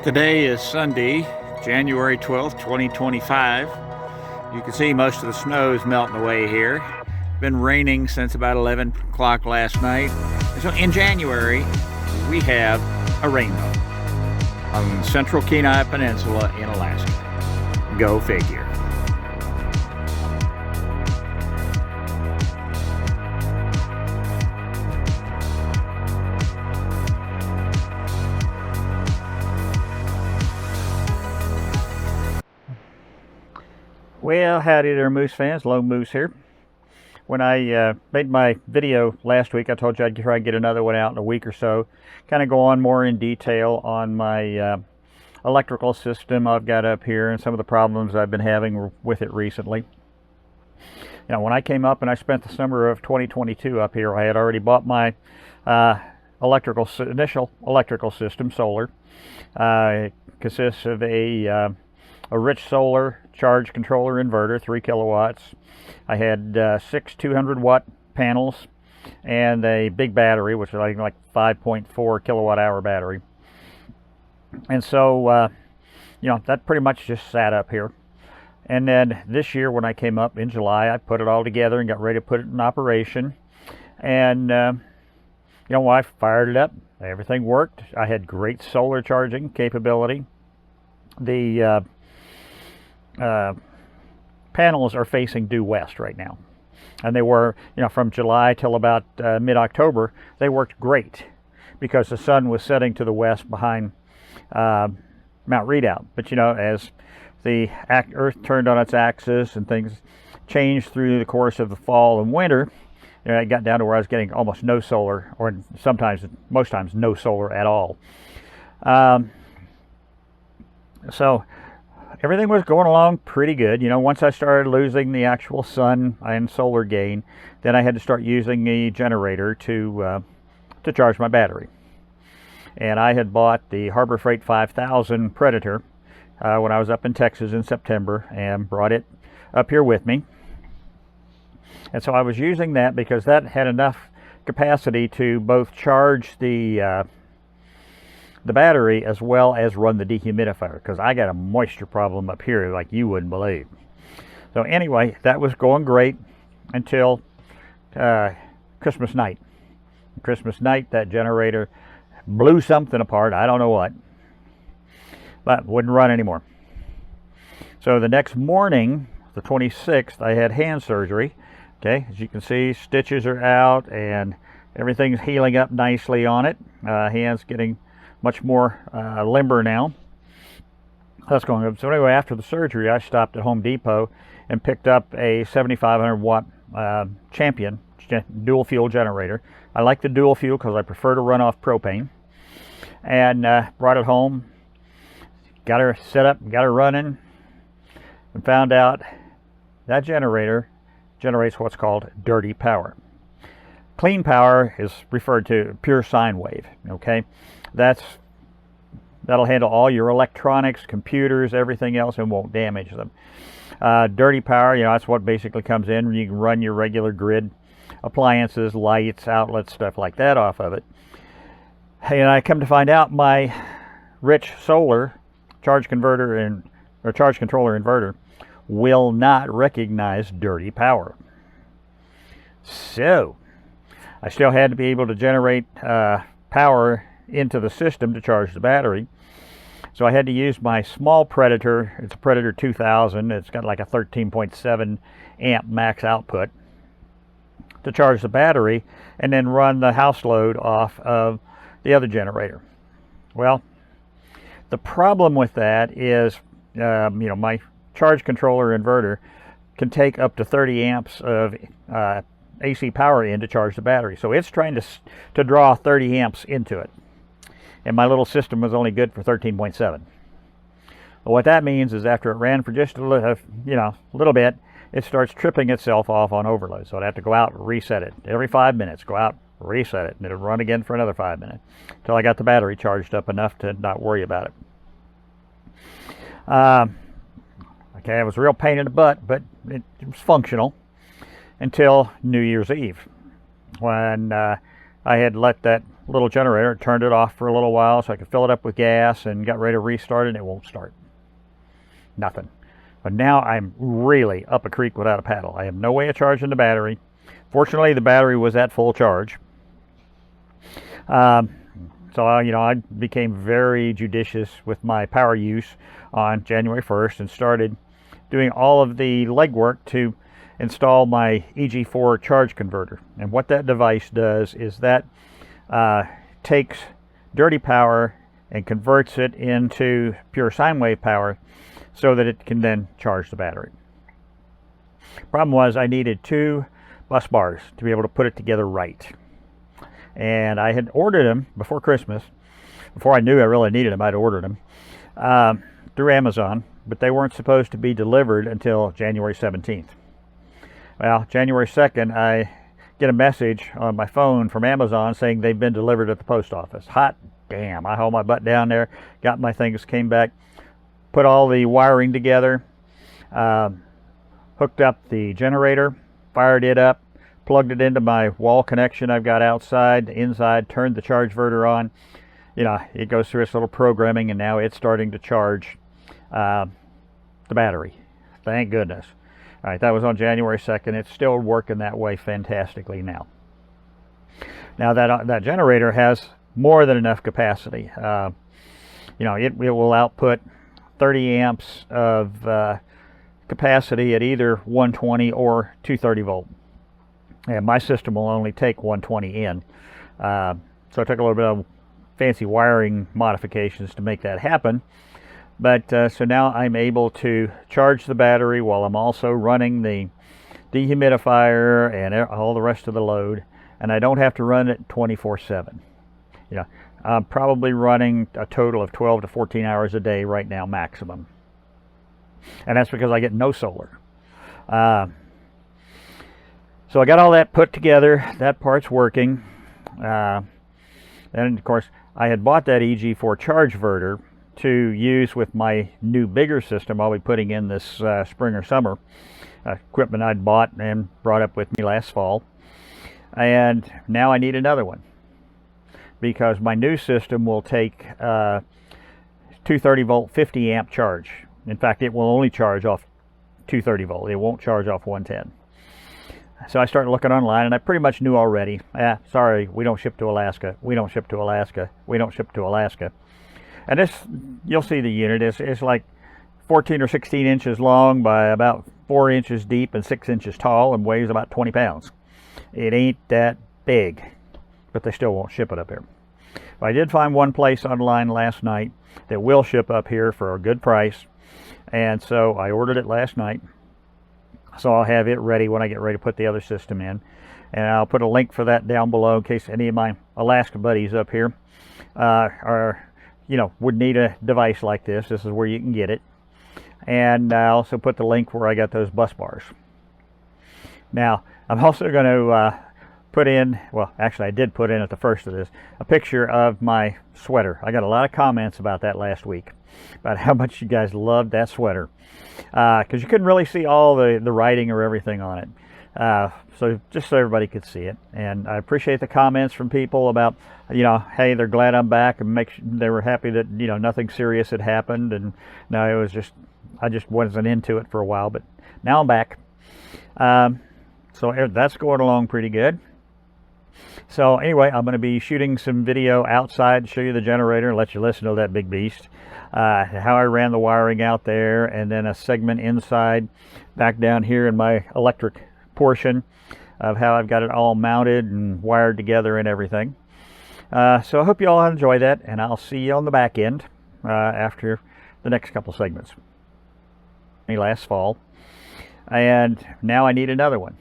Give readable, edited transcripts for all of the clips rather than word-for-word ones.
Today is Sunday, January 12th, 2025. You can see most of the snow is melting away here. It's been raining since about 11 o'clock last night. And so in January, we have a rainbow on the central Kenai Peninsula in Alaska. Go figure. Well, howdy there, Moose fans. Lone Moose here. When I made my video last week, I told you I'd try to get another one out in a week or so. Kind of go on more in detail on my electrical system I've got up here and some of the problems I've been having with it recently. You know, when I came up and I spent the summer of 2022 up here, I had already bought my initial electrical system, solar. It consists of a rich solar charge controller inverter, 3 kilowatts. I had 6 200-watt panels and a big battery, which is like 5.4 kilowatt hour battery. And so, you know, that pretty much just sat up here. And then this year when I came up in July, I put it all together and got ready to put it in operation. And, you know, I fired it up. Everything worked. I had great solar charging capability. The panels are facing due west right now, and they were, you know, from July till about mid-October. They worked great because the sun was setting to the west behind Mount Redoubt. But you know, as the Earth turned on its axis and things changed through the course of the fall and winter, you know, it got down to where I was getting almost no solar, or sometimes, most times, no solar at all. So everything was going along pretty good. You know, once I started losing the actual sun and solar gain, then I had to start using a generator to charge my battery. And I had bought the Harbor Freight 5000 Predator when I was up in Texas in September and brought it up here with me. And so I was using that because that had enough capacity to both charge the battery as well as run the dehumidifier, because I got a moisture problem up here like you wouldn't believe. So anyway, that was going great until Christmas night. Christmas night, that generator blew something apart. I don't know what, but wouldn't run anymore. So the next morning, the 26th, I had hand surgery. Okay, as you can see, stitches are out and everything's healing up nicely on it. Hands getting much more limber now. That's going good. So anyway, after the surgery, I stopped at Home Depot and picked up a 7,500 watt Champion dual fuel generator. I like the dual fuel because I prefer to run off propane. And brought it home, got her set up, got her running, and found out that generator generates what's called dirty power. Clean power is referred to pure sine wave. Okay, that'll handle all your electronics, computers, everything else, and won't damage them. Dirty power, you know, that's what basically comes in. You can run your regular grid appliances, lights, outlets, stuff like that off of it. And I come to find out my rich solar charge converter or charge controller inverter will not recognize dirty power. So I still had to be able to generate power into the system to charge the battery. So I had to use my small Predator. It's a Predator 2000. It's got like a 13.7 amp max output to charge the battery and then run the house load off of the other generator. Well, the problem with that is, you know, my charge controller inverter can take up to 30 amps of AC power in to charge the battery. So it's trying to draw 30 amps into it. And my little system was only good for 13.7. Well, what that means is after it ran for just a little bit, it starts tripping itself off on overload. So I'd have to go out and reset it. Every 5 minutes, go out, reset it, and it'll run again for another 5 minutes until I got the battery charged up enough to not worry about it. Okay, it was a real pain in the butt, but it was functional until New Year's Eve, when I had let that little generator, turned it off for a little while so I could fill it up with gas and got ready to restart it, and it won't start. Nothing. But now I'm really up a creek without a paddle. I have no way of charging the battery. Fortunately, the battery was at full charge. So I became very judicious with my power use on January 1st and started doing all of the legwork to install my EG4 charge converter. And what that device does is that takes dirty power and converts it into pure sine wave power so that it can then charge the battery. Problem was, I needed 2 bus bars to be able to put it together right. And I had ordered them before Christmas. Before I knew I really needed them, I'd ordered them through Amazon, but they weren't supposed to be delivered until January 17th. Well, January 2nd, I get a message on my phone from Amazon saying they've been delivered at the post office. Hot damn. I hauled my butt down there, got my things, came back, put all the wiring together, hooked up the generator, fired it up, plugged it into my wall connection I've got outside, inside, turned the chargeverter on. It goes through its little programming, and now it's starting to charge the battery. Thank goodness. All right, that was on January 2nd. It's still working that way fantastically now. Now that generator has more than enough capacity. It will output 30 amps of capacity at either 120 or 230 volt. And my system will only take 120 in. So I took a little bit of fancy wiring modifications to make that happen. But so now I'm able to charge the battery while I'm also running the dehumidifier and all the rest of the load, and I don't have to run it 24/7. I'm probably running a total of 12 to 14 hours a day right now maximum, and that's because I get no solar. So I got all that put together. That part's working. And of course, I had bought that EG4 Chargeverter to use with my new bigger system I'll be putting in this spring or summer. Equipment I'd bought and brought up with me last fall. And now I need another one, because my new system will take 230 volt 50 amp charge. In fact, it will only charge off 230 volt. It won't charge off 110. So I started looking online, and I pretty much knew already. Sorry, we don't ship to Alaska. We don't ship to Alaska. We don't ship to Alaska. And this, you'll see the unit, it's like 14 or 16 inches long by about 4 inches deep and 6 inches tall, and weighs about 20 pounds. It ain't that big, but they still won't ship it up here. But I did find one place online last night that will ship up here for a good price, and so I ordered it last night. So I'll have it ready when I get ready to put the other system in, and I'll put a link for that down below in case any of my Alaska buddies up here would need a device like this. This is where you can get it. And I also put the link where I got those bus bars. Now, I'm also going to put in, well, actually I did put in at the first of this, a picture of my sweater. I got a lot of comments about that last week, about how much you guys loved that sweater. Because you couldn't really see all the writing or everything on it. So just so everybody could see it. And I appreciate the comments from people about, hey, they're glad I'm back, and they were happy that, nothing serious had happened. And no, it was just, I just wasn't into it for a while, but now I'm back. So that's going along pretty good. So anyway, I'm going to be shooting some video outside to show you the generator, let you listen to that big beast, how I ran the wiring out there, and then a segment inside back down here in my electric portion of how I've got it all mounted and wired together and everything. So I hope you all enjoy that, and I'll see you on the back end after the next couple segments. Last fall, and now I need another one,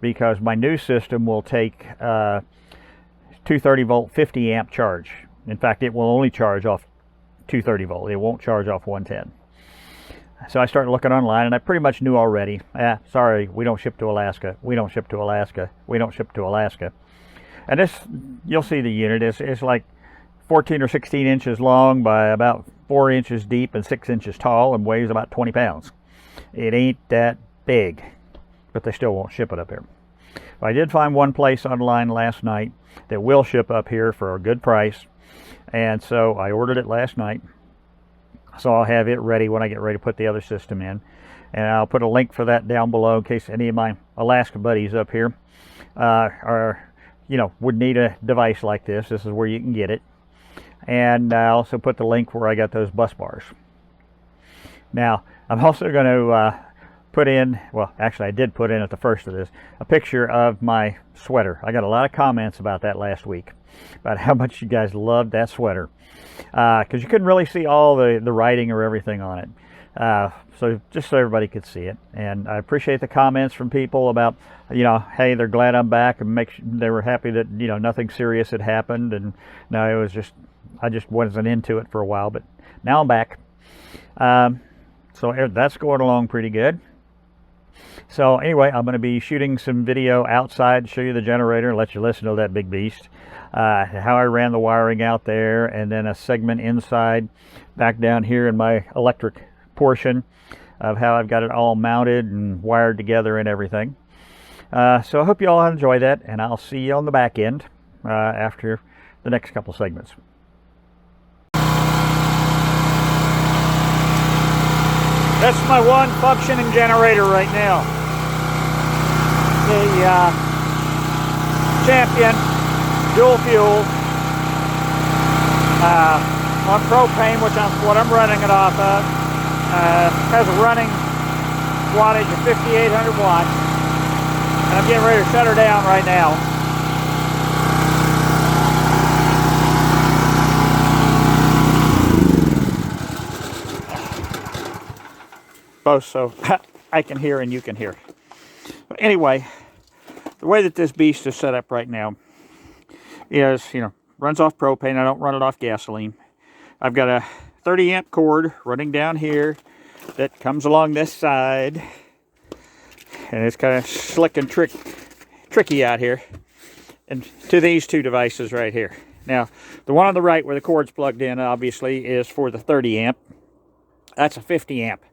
because my new system will take 230 volt 50 amp charge. In fact, it will only charge off 230 volt. It won't charge off 110. So I started looking online, and I pretty much knew already. Sorry, we don't ship to Alaska. We don't ship to Alaska. We don't ship to Alaska. And this, you'll see the unit, it's like 14 or 16 inches long by about 4 inches deep and 6 inches tall, and weighs about 20 pounds. It ain't that big, but they still won't ship it up here. I did find one place online last night that will ship up here for a good price, and so I ordered it last night. So I'll have it ready when I get ready to put the other system in, and I'll put a link for that down below in case any of my Alaska buddies up here would need a device like this. This is where you can get it. And I also put the link where I got those bus bars. Now, I'm also going to put in, well, actually I did put in at the first of this, a picture of my sweater. I got a lot of comments about that last week, about how much you guys loved that sweater. Because you couldn't really see all the writing or everything on it. So just so everybody could see it. And I appreciate the comments from people about, hey, they're glad I'm back, and they were happy that, nothing serious had happened. And no, it was just, I just wasn't into it for a while, but now I'm back. So that's going along pretty good. So anyway, I'm going to be shooting some video outside, show you the generator, and let you listen to that big beast. How I ran the wiring out there, and then a segment inside back down here in my electric portion of how I've got it all mounted and wired together and everything. So I hope you all enjoy that, and I'll see you on the back end after the next couple segments. That's my one functioning generator right now. The Champion dual fuel on propane, which is what I'm running it off of. Has a running wattage of 5,800 watts. And I'm getting ready to shut her down right now. Both so I can hear and you can hear. But anyway, the way that this beast is set up right now is, runs off propane. I don't run it off gasoline. I've got a 30 amp cord running down here that comes along this side, and it's kind of slick and tricky out here, and to these two devices right here. Now, the one on the right where the cord's plugged in obviously is for the 30 amp. That's a 50 amp.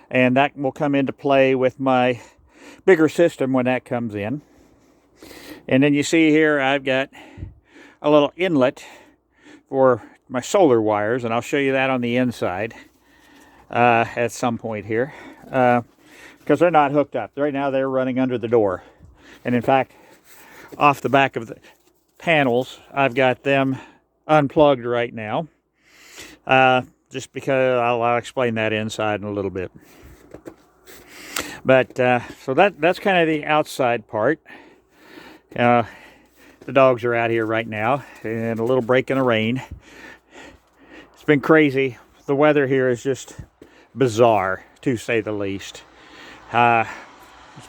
And that will come into play with my bigger system when that comes in. And then you see here I've got a little inlet for my solar wires, and I'll show you that on the inside at some point here, because they're not hooked up. Right now they're running under the door. And in fact, off the back of the panels, I've got them unplugged right now. Just because I'll explain that inside in a little bit. But so that's kind of the outside part. The dogs are out here right now, and a little break in the rain. It's been crazy. The weather here is just bizarre, to say the least. It's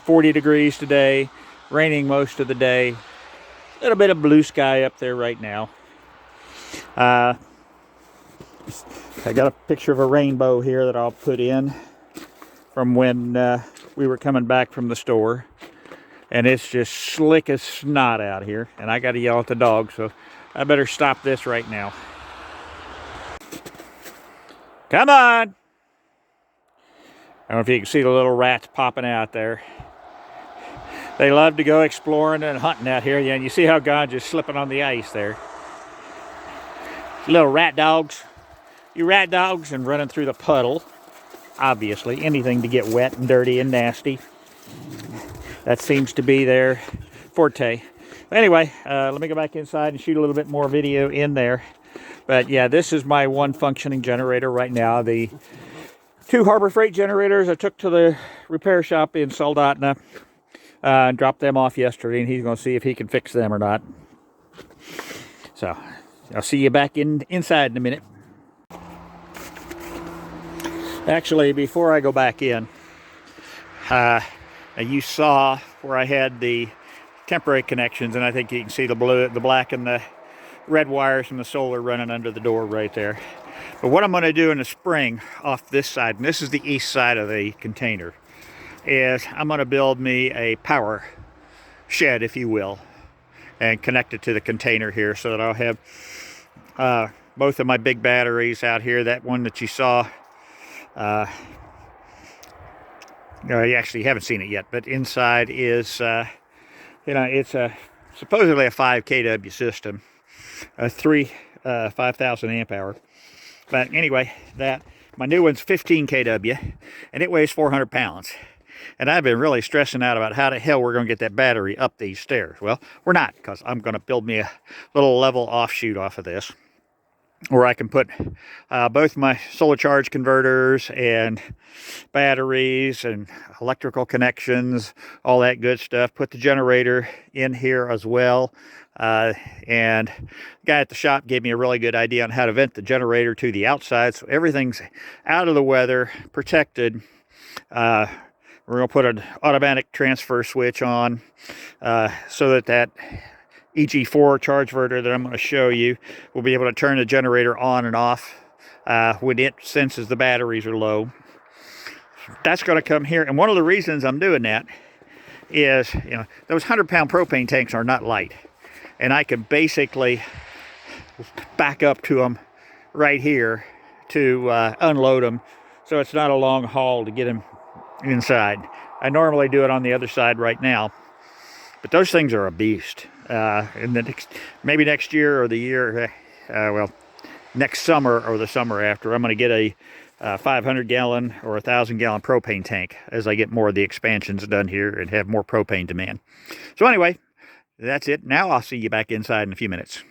40 degrees today, raining most of the day. A little bit of blue sky up there right now. I got a picture of a rainbow here that I'll put in from when we were coming back from the store. And it's just slick as snot out here. And I got to yell at the dog, so I better stop this right now. Come on! I don't know if you can see the little rats popping out there. They love to go exploring and hunting out here. Yeah, and you see how God's just slipping on the ice there. Little rat dogs. You rat dogs, and running through the puddle. Obviously, anything to get wet and dirty and nasty. That seems to be their forte. Anyway, let me go back inside and shoot a little bit more video in there. But yeah, this is my one functioning generator right now. The two Harbor Freight generators I took to the repair shop in Soldotna and dropped them off yesterday, and he's going to see if he can fix them or not. So I'll see you back inside in a minute. Actually, before I go back in, you saw where I had the temporary connections, and I think you can see the blue, the black, and the red wires from the solar running under the door right there. But what I'm going to do in the spring off this side, and this is the east side of the container, is I'm going to build me a power shed, if you will, and connect it to the container here so that I'll have both of my big batteries out here. That one that you saw, you actually haven't seen it yet, but inside is You know, it's a supposedly a 5 kW system, a 5,000 amp hour. But anyway, my new one's 15 kW, and it weighs 400 pounds. And I've been really stressing out about how the hell we're going to get that battery up these stairs. Well, we're not, because I'm going to build me a little level offshoot off of this, where I can put both my solar charge converters and batteries and electrical connections, all that good stuff. Put the generator in here as well. And the guy at the shop gave me a really good idea on how to vent the generator to the outside, so everything's out of the weather, protected. We're going to put an automatic transfer switch on so that EG4 Chargeverter that I'm going to show you will be able to turn the generator on and off when it senses the batteries are low. That's going to come here, and one of the reasons I'm doing that is, you know, those 100-pound propane tanks are not light, and I can basically back up to them right here to unload them, so it's not a long haul to get them inside. I normally do it on the other side right now, but those things are a beast. And maybe next year or the year, well, next summer or the summer after, I'm going to get a 500-gallon or 1,000-gallon propane tank as I get more of the expansions done here and have more propane demand. So anyway, that's it. Now I'll see you back inside in a few minutes.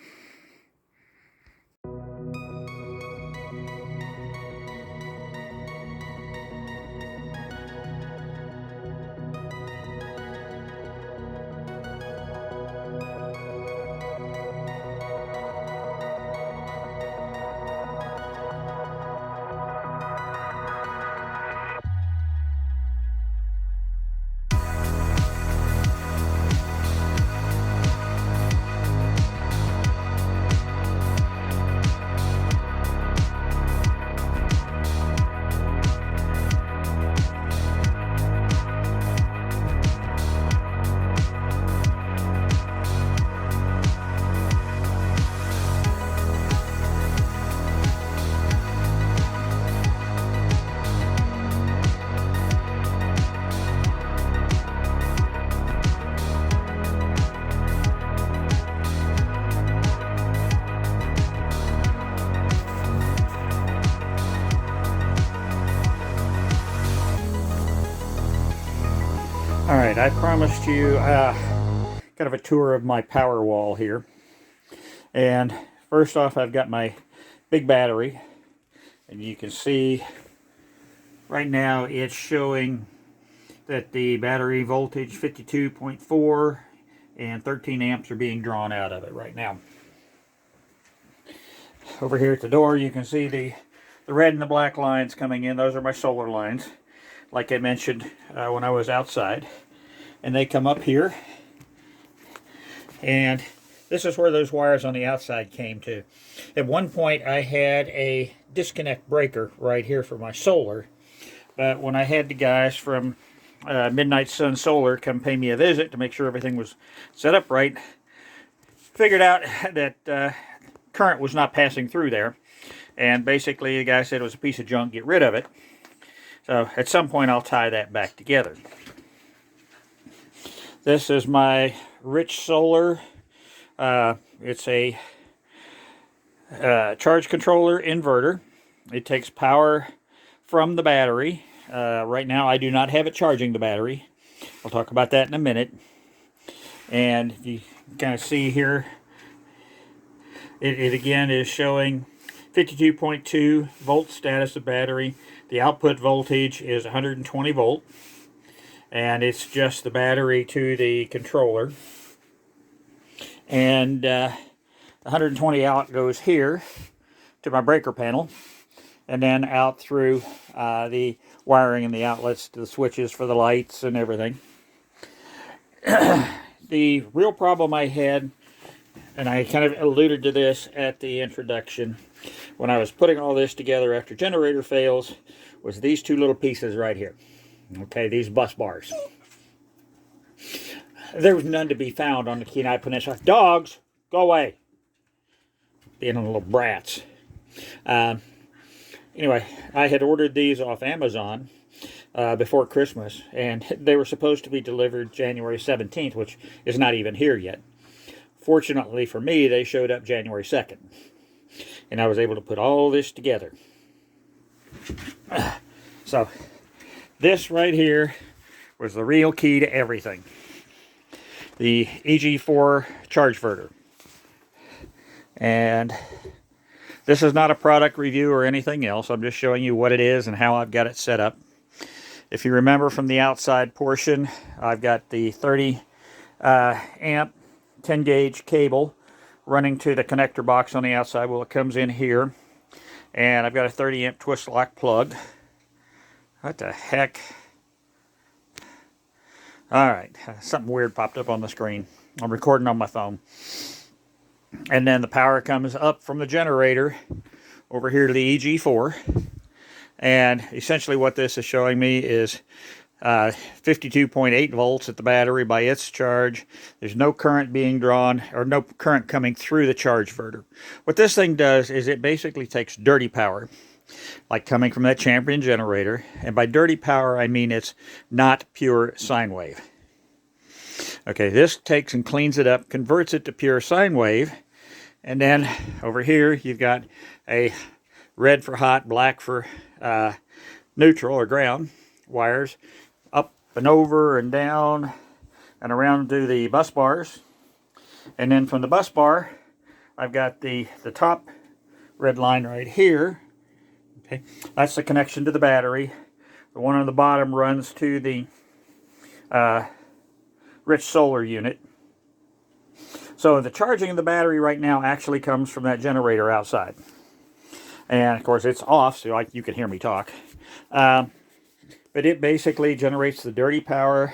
All right, I promised you kind of a tour of my power wall here. And first off, I've got my big battery, and you can see right now it's showing that the battery voltage 52.4 and 13 amps are being drawn out of it right now. Over here at the door, you can see the red and the black lines coming in. Those are my solar lines, like I mentioned when I was outside. And they come up here. And this is where those wires on the outside came to. At one point, I had a disconnect breaker right here for my solar. But when I had the guys from Midnight Sun Solar come pay me a visit to make sure everything was set up right, figured out that current was not passing through there. And basically, the guy said it was a piece of junk, get rid of it. So at some point, I'll tie that back together. This is my Rich Solar. It's a charge controller inverter. It takes power from the battery. Right now, I do not have it charging the battery. I'll talk about that in a minute. And if you kind of see here, it again is showing 52.2 volt status of battery. The output voltage is 120 volt. And it's just the battery to the controller. And 120 out goes here to my breaker panel, and then out through the wiring and the outlets to the switches for the lights and everything. The real problem I had, and I kind of alluded to this at the introduction, when I was putting all this together after generator fails, was these two little pieces right here. Okay, these bus bars. There was none to be found on the Kenai Peninsula. Dogs, go away. Being little brats. Anyway, I had ordered these off Amazon before Christmas, and they were supposed to be delivered January 17th, which is not even here yet. Fortunately for me, they showed up January 2nd, and I was able to put all this together. So, this right here was the real key to everything. The EG4 Chargeverter. And this is not a product review or anything else. I'm just showing you what it is and how I've got it set up. If you remember from the outside portion, I've got the 30 amp 10 gauge cable running to the connector box on the outside. Well, it comes in here. And I've got a 30 amp twist lock plug. What the heck? Alright, something weird popped up on the screen. I'm recording on my phone. And then the power comes up from the generator over here to the EG4. And essentially what this is showing me is 52.8 volts at the battery by its charge. There's no current being drawn, or no current coming through the chargeverter. What this thing does is it basically takes dirty power, like coming from that Champion generator. And by dirty power, I mean it's not pure sine wave. Okay, this takes and cleans it up, converts it to pure sine wave. And then over here, you've got a red for hot, black for neutral or ground wires up and over and down and around to the bus bars. And then from the bus bar, I've got the top red line right here. Okay, that's the connection to the battery. The one on the bottom runs to the rich solar unit. So the charging of the battery right now actually comes from that generator outside. And of course it's off, so you can hear me talk. But it basically generates the dirty power,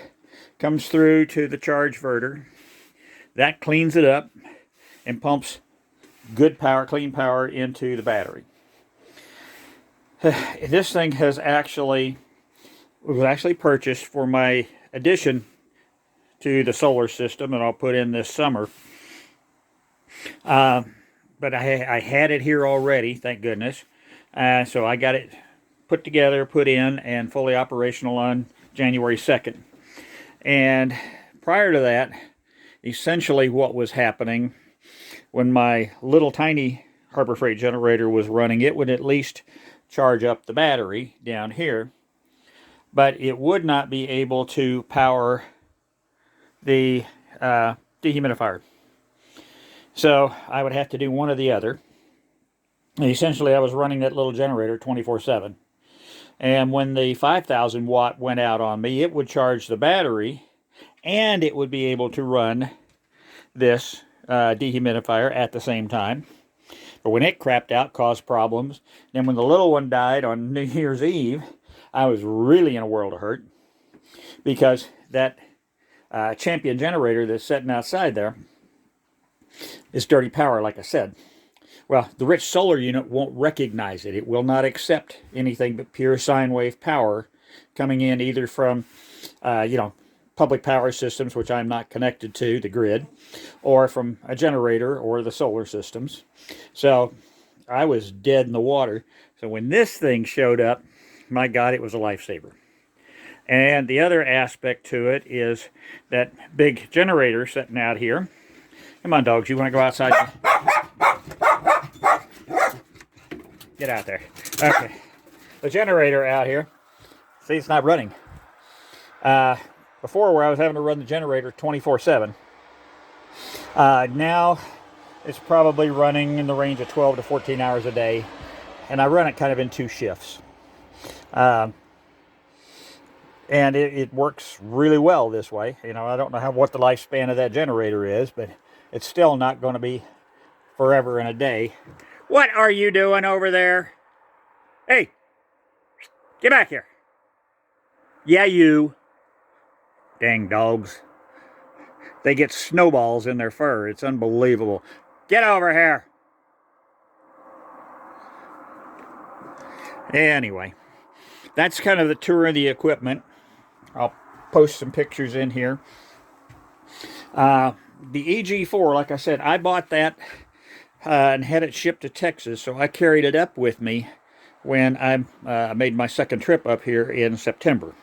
comes through to the chargeverter. That cleans it up and pumps good power, clean power into the battery. This thing was actually purchased for my addition to the solar system, and I'll put in this summer. But I had it here already, thank goodness. So I got it put together, put in, and fully operational on January 2nd. And prior to that, essentially what was happening when my little tiny Harbor Freight generator was running, it would at least charge up the battery down here, but it would not be able to power the dehumidifier. So I would have to do one or the other. And essentially I was running that little generator 24/7. And when the 5,000 watt went out on me, it would charge the battery and it would be able to run this dehumidifier at the same time. But when it crapped out, caused problems. Then when the little one died on New Year's Eve, I was really in a world of hurt, because that Champion generator that's sitting outside there is dirty power, like I said. Well, the rich solar unit won't recognize it. It will not accept anything but pure sine wave power coming in either from, public power systems, which I'm not connected to, the grid, or from a generator or the solar systems. So I was dead in the water. So when this thing showed up, my God, it was a lifesaver. And the other aspect to it is that big generator sitting out here. Come on, dogs, you want to go outside? Get out there. Okay. The generator out here, see, it's not running. Before, where I was having to run the generator 24/7. Now it's probably running in the range of 12 to 14 hours a day, and I run it kind of in 2 shifts. And it works really well this way. I don't know what the lifespan of that generator is, but it's still not going to be forever and a day. What are you doing over there? Hey, get back here. Yeah, you. Dang dogs. They get snowballs in their fur. It's unbelievable. Get over here. Anyway, that's kind of the tour of the equipment. I'll post some pictures in here. The EG4, like I said, I bought that and had it shipped to Texas, so I carried it up with me when I made my second trip up here in September.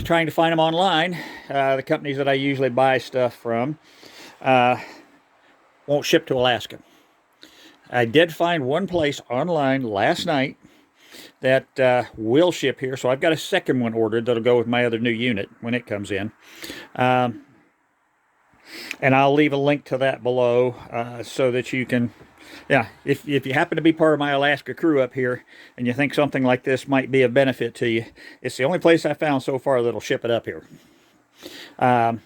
Trying to find them online. The companies that I usually buy stuff from won't ship to Alaska. I did find one place online last night that will ship here, so I've got a second one ordered that'll go with my other new unit when it comes in. And I'll leave a link to that below so that you can, yeah, if you happen to be part of my Alaska crew up here and you think something like this might be of benefit to you, it's the only place I found so far that'll ship it up here. The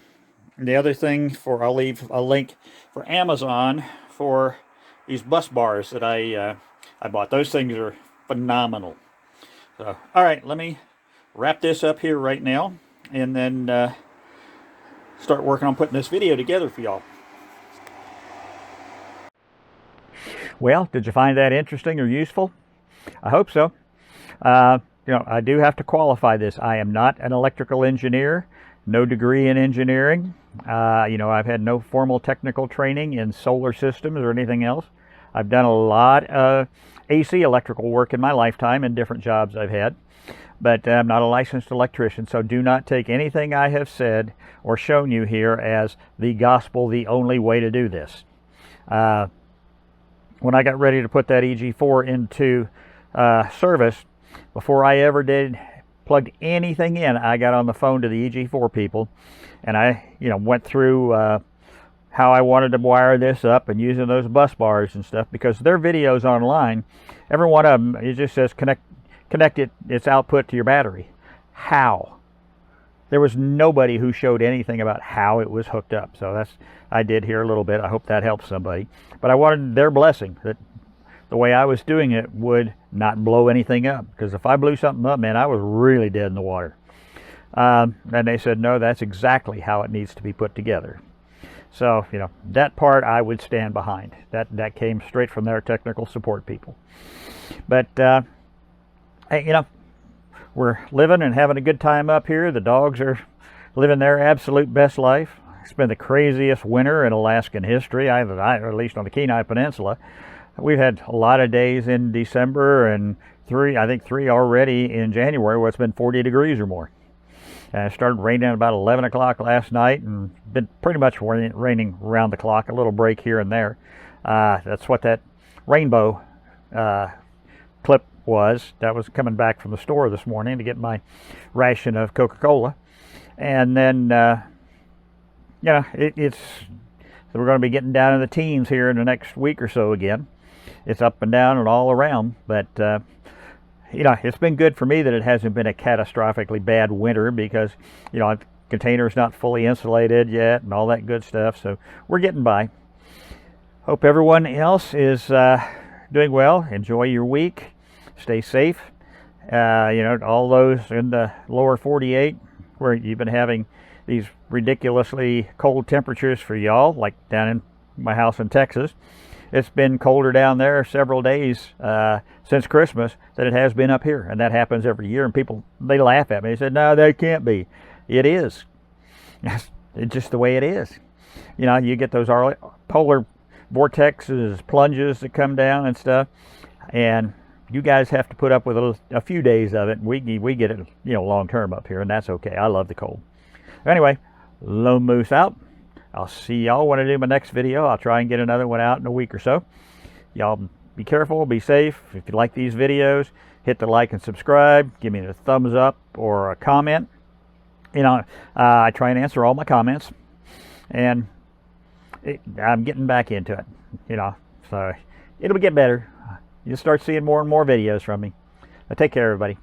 other thing, I'll leave a link for Amazon for these bus bars that I bought. Those things are phenomenal. So, all right, let me wrap this up here right now and then start working on putting this video together for y'all. Well, did you find that interesting or useful? I hope so. I do have to qualify this. I am not an electrical engineer, no degree in engineering. I've had no formal technical training in solar systems or anything else. I've done a lot of AC electrical work in my lifetime in different jobs I've had, but I'm not a licensed electrician, so do not take anything I have said or shown you here as the gospel, the only way to do this. When I got ready to put that EG4 into service, before I ever plugged anything in, I got on the phone to the EG4 people, and I went through how I wanted to wire this up and using those bus bars and stuff, because their videos online, every one of them, it just says connect its output to your battery. How? There was nobody who showed anything about how it was hooked up. So I did here a little bit. I hope that helps somebody. But I wanted their blessing that the way I was doing it would not blow anything up, because if I blew something up, man, I was really dead in the water. And they said, no, that's exactly how it needs to be put together. So, that part I would stand behind. That came straight from their technical support people. But, hey, we're living and having a good time up here. The dogs are living their absolute best life. It's been the craziest winter in Alaskan history, or at least on the Kenai Peninsula. We've had a lot of days in December and I think three already in January where it's been 40 degrees or more. It started raining at about 11 o'clock last night and been pretty much raining around the clock, a little break here and there. That's what that rainbow clip was. That was coming back from the store this morning to get my ration of Coca-Cola. And then, so we're going to be getting down in the teens here in the next week or so again. It's up and down and all around, but it's been good for me that it hasn't been a catastrophically bad winter, because the container's not fully insulated yet and all that good stuff, so we're getting by. Hope everyone else is doing well. Enjoy your week. Stay safe. All those in the lower 48 where you've been having these ridiculously cold temperatures for y'all, like down in my house in Texas. It's been colder down there several days since Christmas than it has been up here, and that happens every year. And people, they laugh at me. They said, "No, that can't be." It is. It's just the way it is. You get those polar vortexes, plunges that come down and stuff, and you guys have to put up with a few days of it. We get it, long term up here, and that's okay. I love the cold. Anyway, Lone Moose out. I'll see y'all when I do my next video. I'll try and get another one out in a week or so. Y'all be careful, be safe. If you like these videos, hit the like and subscribe. Give me a thumbs up or a comment. I try and answer all my comments, and I'm getting back into it. So it'll get better. You'll start seeing more and more videos from me. Take care, everybody.